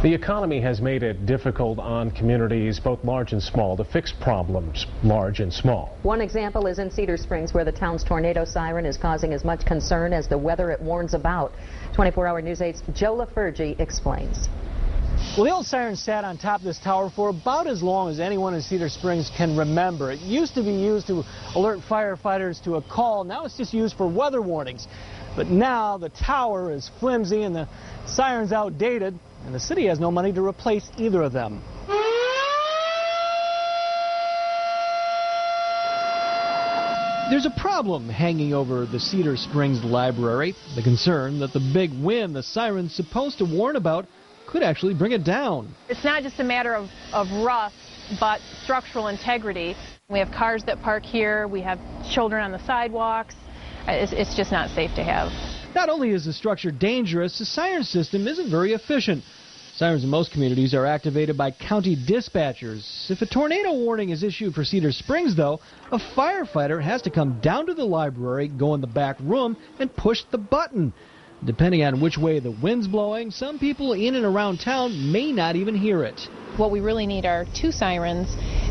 The economy has made it difficult on communities, both large and small, to fix problems large and small. One example is in Cedar Springs, where the town's tornado siren is causing as much concern as the weather it warns about. 24-hour News 8's Joe LaFurgey explains. Well, the old siren sat on top of this tower for about as long as anyone in Cedar Springs can remember. It used to be used to alert firefighters to a call. Now it's just used for weather warnings. But now the tower is flimsy and the siren's outdated, and the city has no money to replace either of them. There's a problem hanging over the Cedar Springs library. The concern that the big wind the siren's supposed to warn about could actually bring it down. It's not just a matter of rust, but structural integrity. We have cars that park here. We have children on the sidewalks. It's just not safe to have. Not only is the structure dangerous, the siren system isn't very efficient. Sirens in most communities are activated by county dispatchers. If a tornado warning is issued for Cedar Springs, though, a firefighter has to come down to the library, go in the back room, and push the button. Depending on which way the wind's blowing, some people in and around town may not even hear it. What we really need are two sirens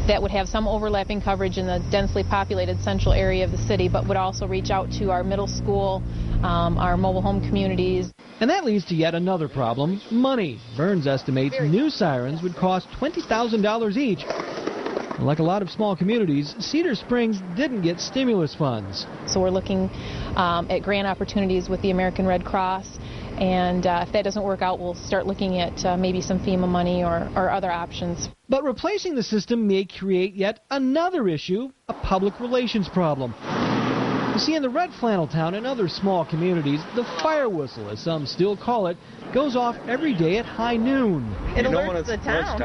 that would have some overlapping coverage in the densely populated central area of the city, but would also reach out to our middle school, our mobile home communities. And that leads to yet another problem, money. Burns estimates new sirens would cost $20,000 each. Like a lot of small communities, Cedar Springs didn't get stimulus funds. So we're looking at grant opportunities with the American Red Cross, and if that doesn't work out, we'll start looking at maybe some FEMA money or other options. But replacing the system may create yet another issue, a public relations problem. You see, in the Red Flannel Town and other small communities, the fire whistle, as some still call it, goes off every day at high noon. It alerts the town.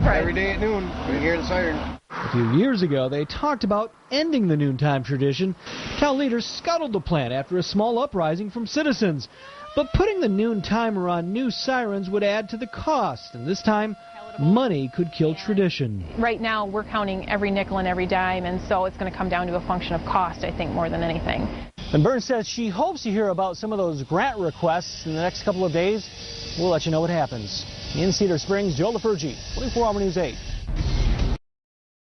Right. Every day at noon, we hear the siren. A few years ago, they talked about ending the noontime tradition. Town leaders scuttled the plan after a small uprising from citizens. But putting the noon timer on new sirens would add to the cost, and this time, money could kill tradition. Right now, we're counting every nickel and every dime, and so it's going to come down to a function of cost, I think, more than anything. And Burns says she hopes to hear about some of those grant requests in the next couple of days. We'll let you know what happens. In Cedar Springs, Joe LaFurgey, 24-hour News 8.